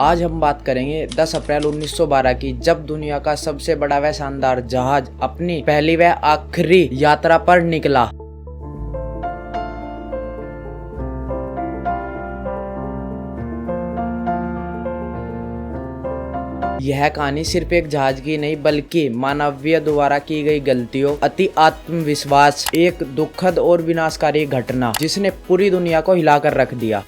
आज हम बात करेंगे 10 अप्रैल 1912 की, जब दुनिया का सबसे बड़ा व शानदार जहाज अपनी पहली व आखिरी यात्रा पर निकला। यह कहानी सिर्फ एक जहाज की नहीं बल्कि मानवीय द्वारा की गई गलतियों, अति आत्मविश्वास, एक दुखद और विनाशकारी घटना जिसने पूरी दुनिया को हिलाकर रख दिया।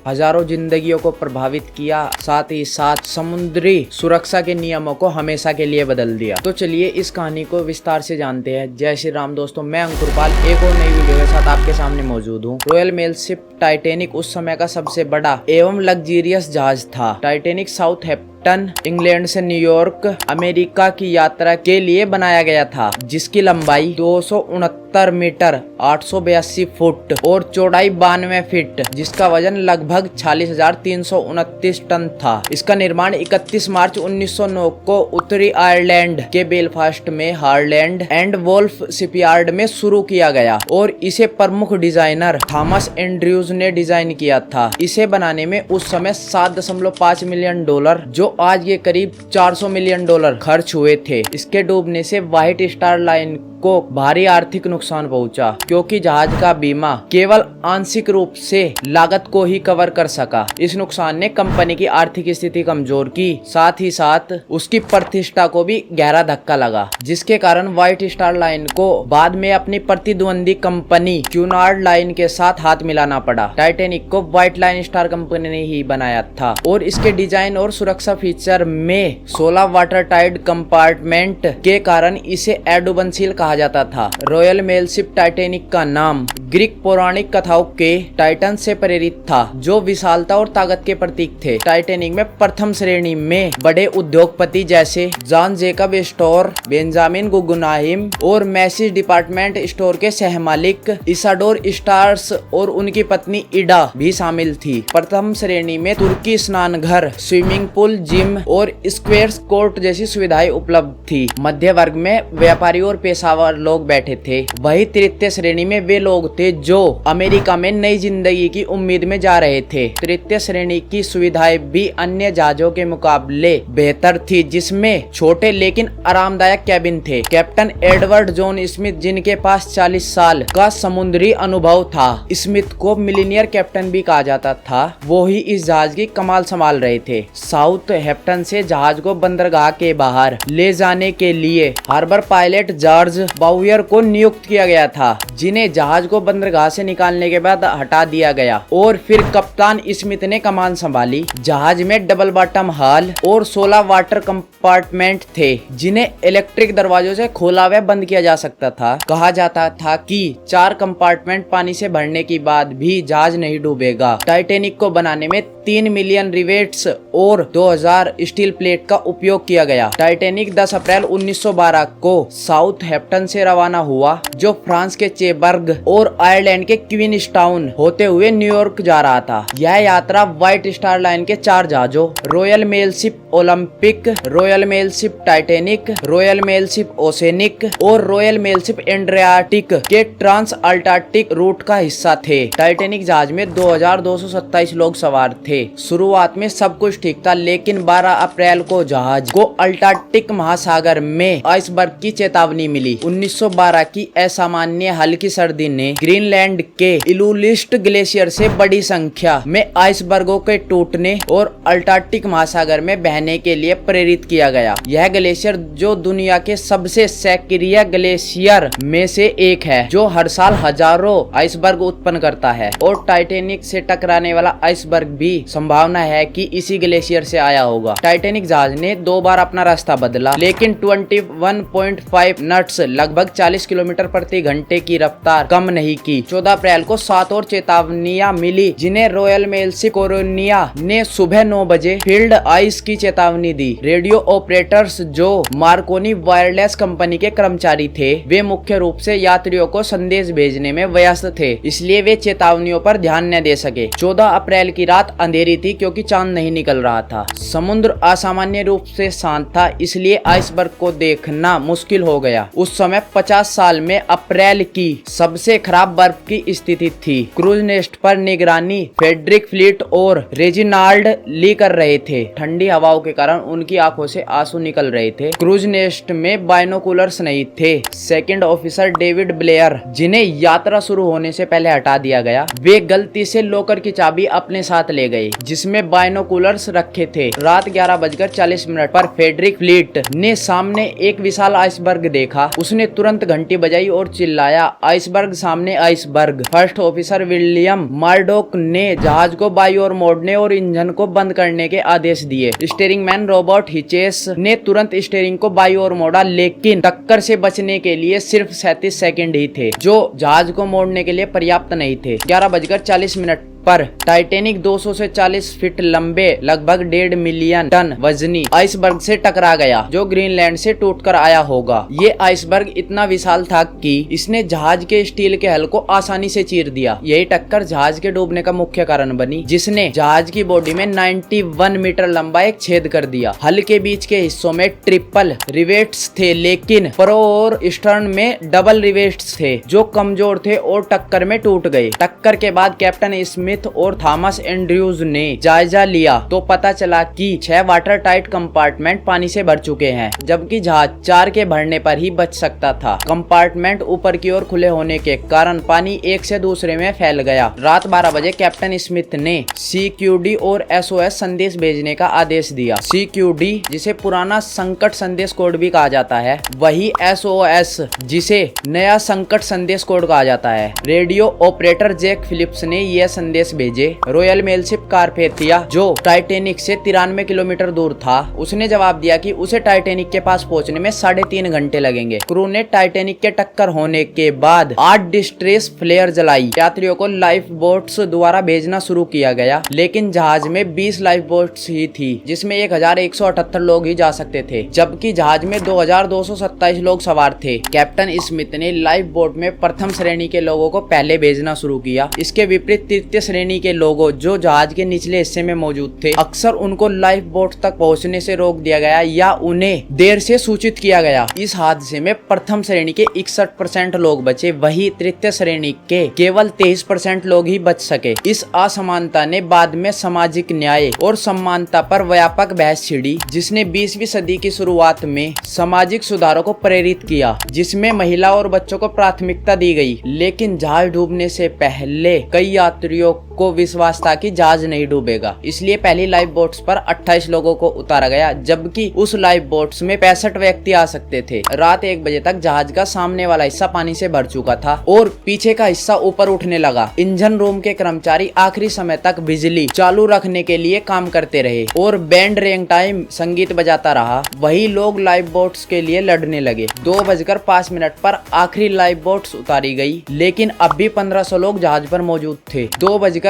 हजारों जिंदगियों को प्रभावित किया, साथ ही साथ समुद्री सुरक्षा के नियमों को हमेशा के लिए बदल दिया। तो चलिए इस कहानी को विस्तार से जानते हैं। जय श्री राम दोस्तों, मैं अंकुर पाल एक और नई वीडियो के साथ आपके सामने मौजूद हूँ। रॉयल मेल शिप टाइटैनिक उस समय का सबसे बड़ा एवं लग्जरियस जहाज था। टाइटैनिक साउथहैम्पटन, इंग्लैंड से न्यूयॉर्क, अमेरिका की यात्रा के लिए बनाया गया था, जिसकी लंबाई 269 मीटर 882 फुट और चौड़ाई 92 फीट, जिसका वजन लगभग 46,329 टन था। इसका निर्माण 31 मार्च 1909 को उत्तरी आयरलैंड के बेलफास्ट में हारलैंड एंड वोल्फ शिपयार्ड में शुरू किया गया और इसे प्रमुख डिजाइनर थॉमस एंड्रयूज ने डिजाइन किया था। इसे बनाने में उस समय $7.5 मिलियन, जो आज ये करीब $400 मिलियन खर्च हुए थे। इसके डूबने से व्हाइट स्टार लाइन को भारी आर्थिक नुकसान पहुंचा, क्योंकि जहाज का बीमा केवल आंशिक रूप से लागत को ही कवर कर सका। इस नुकसान ने कंपनी की आर्थिक स्थिति कमजोर की, साथ ही साथ उसकी प्रतिष्ठा को भी गहरा धक्का लगा, जिसके कारण व्हाइट स्टार लाइन को बाद में अपनी प्रतिद्वंदी कंपनी क्यूनार्ड लाइन के साथ हाथ मिलाना पड़ा। टाइटैनिक को व्हाइट लाइन स्टार कंपनी ने ही बनाया था और इसके डिजाइन और सुरक्षा फीचर में 16 वाटर टाइट कंपार्टमेंट के कारण इसे अडुबनशील कहा जाता था। रॉयल मेल शिप टाइटैनिक का नाम ग्रीक पौराणिक कथाओं के टाइटन से प्रेरित था, जो विशालता और ताकत के प्रतीक थे। टाइटैनिक में प्रथम श्रेणी में बड़े उद्योगपति जैसे जॉन जेकब स्टोर, बेंजामिन गुगुनाहिम और मैसिस डिपार्टमेंट स्टोर के सहमालिक इसाडोर स्टार्स और उनकी पत्नी इडा भी शामिल थी। प्रथम श्रेणी में तुर्की स्नान घर, स्विमिंग पूल, जिम और स्क्वेयर कोर्ट जैसी सुविधाएं उपलब्ध थी। मध्य वर्ग में व्यापारी और पेशेवर लोग बैठे थे। वही तृतीय श्रेणी में वे लोग थे जो अमेरिका में नई जिंदगी की उम्मीद में जा रहे थे। तृतीय श्रेणी की सुविधाएं भी अन्य जहाजों के मुकाबले बेहतर थी, जिसमें छोटे लेकिन आरामदायक कैबिन थे। कैप्टन एडवर्ड जॉन स्मिथ, जिनके पास 40 साल का समुद्री अनुभव था, स्मिथ को मिलीनियर कैप्टन भी कहा जाता था, वो ही इस जहाज की कमाल संभाल रहे थे। साउथहैम्पटन से जहाज को बंदरगाह के बाहर ले जाने के लिए हार्बर पायलट जॉर्ज बाउयर को नियुक्त किया गया था, जिन्हें जहाज को बंदरगाह से निकालने के बाद हटा दिया गया और फिर कप्तान स्मिथ ने कमान संभाली। जहाज में डबल बॉटम हॉल और 16 वाटर कंपार्टमेंट थे, जिन्हें इलेक्ट्रिक दरवाजों से खोला व बंद किया जा सकता था। कहा जाता था कि 4 कंपार्टमेंट पानी से भरने के बाद भी जहाज नहीं डूबेगा। टाइटैनिक को बनाने में 3 मिलियन रिवेट्स और 2000 स्टील प्लेट का उपयोग किया गया। टाइटैनिक 10 अप्रैल 1912 को साउथहैम्पटन से रवाना हुआ, जो फ्रांस के चेबर्ग और आयरलैंड के क्वींसटाउन होते हुए न्यूयॉर्क जा रहा था। यह यात्रा व्हाइट स्टार लाइन के 4 जहाजों Royal Mail Ship Olympic, Royal Mail Ship Titanic, Royal Mail Ship Oceanic और रॉयल मेल शिप एड्रियाटिक के ट्रांस अल्टार्कटिक रूट का हिस्सा थे। टाइटैनिक जहाज में 2227 लोग सवार थे। शुरुआत में सब कुछ ठीक था, लेकिन 12 अप्रैल को जहाज को अल्टार्कटिक महासागर में आइसबर्ग की चेतावनी मिली। 1912 की असामान्य हल्की सर्दी ने ग्रीनलैंड के इलुलिस्ट ग्लेशियर से बड़ी संख्या में आइसबर्गों के टूटने और अल्टार्कटिक महासागर में बहने के लिए प्रेरित किया गया। यह ग्लेशियर, जो दुनिया के सबसे सक्रिय ग्लेशियर में से एक है, जो हर साल हजारों आइसबर्ग उत्पन्न करता है, और टाइटैनिक से टकराने वाला आइसबर्ग भी संभावना है कि इसी ग्लेशियर से आया होगा। टाइटैनिक जहाज ने 2 बार अपना रास्ता बदला, लेकिन 21.5 नट्स लगभग 40 किलोमीटर प्रति घंटे की रफ्तार कम नहीं की। 14 अप्रैल को 7 और चेतावनियां मिली, जिन्हें रॉयल मेल शिप कोरोनिया ने सुबह 9 बजे फील्ड आइस की चेतावनी दी। रेडियो ऑपरेटर्स, जो मार्कोनी वायरलेस कंपनी के कर्मचारी थे, वे मुख्य रूप से यात्रियों को संदेश भेजने में व्यस्त थे, इसलिए वे चेतावनियों पर ध्यान न दे सके। 14 अप्रैल की रात अंधेरी थी क्योंकि चांद नहीं निकल रहा था। समुद्र असामान्य रूप से शांत था, इसलिए आइसबर्ग को देखना मुश्किल हो गया। उस समय 50 साल में अप्रैल की सबसे खराब बर्फ की स्थिति थी। क्रूज नेस्ट पर निगरानी फ्रेडरिक फ्लीट और रेजिनाल्ड ली कर रहे थे। ठंडी हवाओं के कारण उनकी आंखों से आंसू निकल रहे थे। क्रूज नेस्ट में बाइनोकुलर्स नहीं थे। सेकंड ऑफिसर डेविड ब्लेयर, जिन्हें यात्रा शुरू होने से पहले हटा दिया गया, वे गलती से लॉकर की चाबी अपने साथ ले गए जिसमें बाइनोकुलर्स रखे थे। रात 11:40 पर फ्रेडरिक फ्लीट ने सामने एक विशाल आइसबर्ग देखा। उसने तुरंत घंटी बजाई और चिल्लाया, आइसबर्ग सामने iceberg. First officer William Murdoch ने जहाज को बाई ओर मोड़ने और इंजन को बंद करने के आदेश दिए। स्टीयरिंग मैन रॉबर्ट हिचेस ने तुरंत स्टीयरिंग को बाई ओर मोड़ा, लेकिन टक्कर से बचने के लिए सिर्फ 37 सेकंड ही थे, जो जहाज को मोड़ने के लिए पर्याप्त नहीं थे। 11:40 पर टाइटैनिक 200 से 40 फीट लंबे लगभग 1.5 मिलियन टन वजनी आइसबर्ग से टकरा गया, जो ग्रीनलैंड से टूटकर आया होगा। ये आइसबर्ग इतना विशाल था कि इसने जहाज के स्टील के हल को आसानी से चीर दिया। यही टक्कर जहाज के डूबने का मुख्य कारण बनी, जिसने जहाज की बॉडी में 91 मीटर लंबा एक छेद कर दिया। हल के बीच के हिस्सों में ट्रिपल रिवेट्स थे, लेकिन प्रो और स्टर्न में डबल रिवेट्स थे, जो कमजोर थे और टक्कर में टूट गए। टक्कर के बाद कैप्टन स्मिथ और थॉमस एंड्रयूज ने जायजा लिया तो पता चला कि 6 वाटर टाइट कंपार्टमेंट पानी से भर चुके हैं, जबकि जहाज 4 के भरने पर ही बच सकता था। कंपार्टमेंट ऊपर की ओर खुले होने के कारण पानी एक से दूसरे में फैल गया। रात 12 बजे कैप्टन स्मिथ ने CQD और SOS संदेश भेजने का आदेश दिया। CQD, जिसे पुराना संकट संदेश कोड भी कहा जाता है, वही SOS, जिसे नया संकट संदेश कोड कहा जाता है। रेडियो ऑपरेटर जैक फिलिप्स ने यह संदेश भेजे। रॉयल मेल शिप कारपेथिया, जो टाइटैनिक से 93 किलोमीटर दूर था, उसने जवाब दिया कि उसे टाइटैनिक के पास पहुंचने में 3.5 घंटे लगेंगे। क्रू ने टाइटैनिक के टक्कर होने के बाद 8 डिस्ट्रेस फ्लेयर जलाई। यात्रियों को लाइफ बोट्स द्वारा भेजना शुरू किया गया, लेकिन जहाज में 20 लाइफ बोट्स ही थी, जिसमें 1178 लोग ही जा सकते थे, जबकि जहाज में 2227 लोग सवार थे। कैप्टन स्मिथ ने लाइफ बोट में प्रथम श्रेणी के लोगों को पहले भेजना शुरू किया। इसके विपरीत तृतीय श्रेणी के लोगों, जो जहाज के निचले हिस्से में मौजूद थे, अक्सर उनको लाइफ बोट तक पहुंचने से रोक दिया गया या उन्हें देर से सूचित किया गया। इस हादसे में प्रथम श्रेणी के 61% लोग बचे, वही तृतीय श्रेणी के केवल 23% लोग ही बच सके। इस असमानता ने बाद में सामाजिक न्याय और समानता पर व्यापक बहस छिड़ी, जिसने 20वीं सदी की शुरुआत में सामाजिक सुधारों को प्रेरित किया, जिसमें महिला और बच्चों को प्राथमिकता दी गई। लेकिन जहाज डूबने से पहले कई यात्रियों को विश्वास था कि जहाज नहीं डूबेगा, इसलिए पहली लाइफ बोट्स पर 28 लोगों को उतारा गया, जबकि उस लाइफ बोट्स में 65 व्यक्ति आ सकते थे। रात 1 बजे तक जहाज का सामने वाला हिस्सा पानी से भर चुका था और पीछे का हिस्सा ऊपर उठने लगा। इंजन रूम के कर्मचारी आखिरी समय तक बिजली चालू रखने के लिए काम करते रहे और बैंड रैंग टाइम संगीत बजाता रहा। वही लोग लाइफ बोट्स के लिए लड़ने लगे। 2:05 पर आखिरी लाइफ बोट्स उतारी गई, लेकिन अब भी 1500 लोग जहाज पर मौजूद थे। 2:20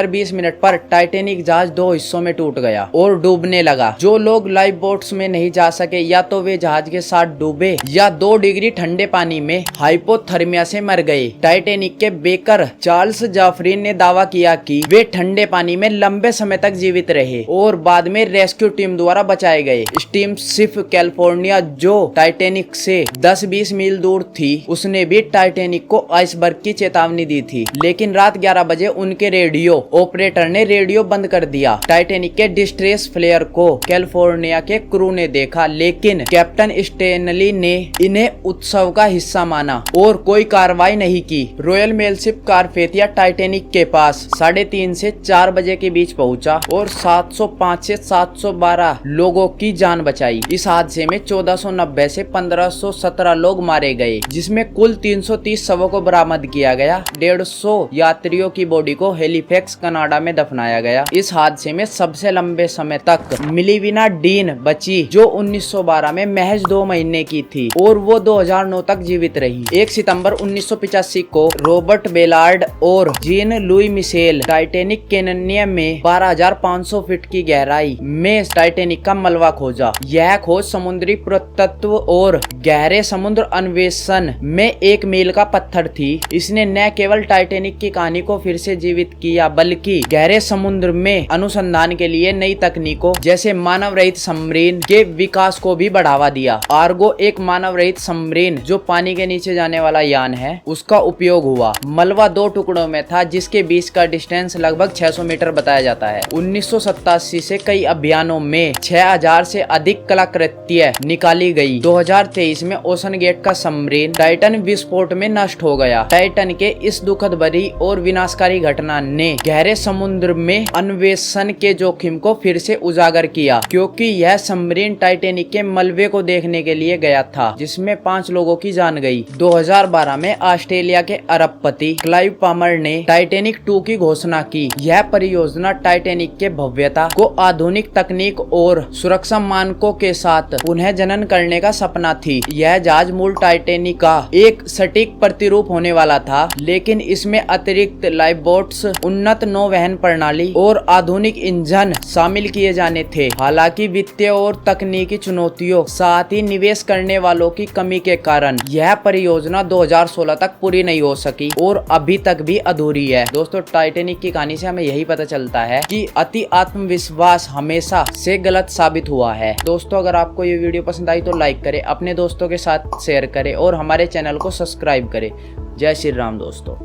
पर टाइटैनिक जहाज 2 हिस्सों में टूट गया और डूबने लगा। जो लोग लाइफ बोट्स में नहीं जा सके, या तो वे जहाज के साथ डूबे या 2 डिग्री ठंडे पानी में हाइपोथर्मिया से मर गए। टाइटैनिक के बेकर चार्ल्स जाफरी ने दावा किया कि वे ठंडे पानी में लंबे समय तक जीवित रहे और बाद में रेस्क्यू टीम द्वारा बचाए गए। स्टीम शिप कैलिफोर्निया, जो टाइटैनिक से 10-20 मील दूर थी, उसने भी टाइटैनिक को आइसबर्ग की चेतावनी दी थी, लेकिन रात 11 बजे उनके रेडियो ऑपरेटर ने रेडियो बंद कर दिया। टाइटैनिक के डिस्ट्रेस फ्लेयर को कैलिफोर्निया के क्रू ने देखा, लेकिन कैप्टन स्टेनली ने इन्हें उत्सव का हिस्सा माना और कोई कार्रवाई नहीं की। रॉयल मेल शिप कारपेथिया टाइटैनिक के पास 3:30 से 4 बजे के बीच पहुंचा और 705 से 712 लोगों की जान बचाई। इस हादसे में 1490 से 1517 लोग मारे गए, जिसमें कुल 330 शवों को बरामद किया गया। 150 यात्रियों की बॉडी को हेलीफैक्स कनाडा में दफनाया गया। इस हादसे में सबसे लंबे समय तक मिलिविना डीन बची, जो 1912 में महज 2 महीने की थी और वो 2009 तक जीवित रही। 1 सितंबर 1985 को रॉबर्ट बेलार्ड और Jean Louis Michel Titanic Canyon में 12,500 फीट की गहराई में टाइटैनिक का मलबा खोजा। यह खोज समुद्री पुरातत्व और गहरे समुद्र अन्वेषण में एक मील का पत्थर थी। इसने न केवल टाइटैनिक की कहानी को फिर से जीवित किया, बल्कि गहरे समुद्र में अनुसंधान के लिए नई तकनीकों जैसे मानव रहित सबमरीन के विकास को भी बढ़ावा दिया। आर्गो एक मानव रहित सबमरीन जो पानी के नीचे जाने वाला यान है, उसका उपयोग हुआ। मलबा 2 टुकड़ों में था जिसके बीच का डिस्टेंस लगभग 600 मीटर बताया जाता है। 1987 से कई अभियानों में 6000 से अधिक कलाकृतियां निकाली गई। 2023 में ओशन गेट का सबमरीन टाइटन विस्फोट में नष्ट हो गया। टाइटन के इस दुखद भरी और विनाशकारी घटना ने गहरे समुद्र में अन्वेषण के जोखिम को फिर से उजागर किया, क्योंकि यह सबमरीन टाइटैनिक के मलबे को देखने के लिए गया था, जिसमें 5 लोगों की जान गई। 2012 में ऑस्ट्रेलिया के अरबपति क्लाइव पामर ने टाइटैनिक 2 की घोषणा की। यह परियोजना टाइटैनिक के भव्यता को आधुनिक तकनीक और सुरक्षा मानकों के साथ पुनः जनन करने का सपना थी। यह जहाज मूल टाइटैनिक का एक सटीक प्रतिरूप होने वाला था, लेकिन इसमें अतिरिक्त लाइफ बोट्स, उन्नत नौवहन प्रणाली और आधुनिक इंजन शामिल किए जाने थे। हालांकि वित्तीय और तकनीकी चुनौतियों साथ ही निवेश करने वालों की कमी के कारण यह परियोजना 2016 तक पूरी नहीं हो सकी और अभी तक भी अधूरी है। दोस्तों, टाइटैनिक की कहानी से हमें यही पता चलता है कि अति आत्मविश्वास हमेशा से गलत साबित हुआ है। दोस्तों, अगर आपको ये वीडियो पसंद आई तो लाइक करें, अपने दोस्तों के साथ शेयर करें और हमारे चैनल को सब्सक्राइब करें। जय श्री राम दोस्तों।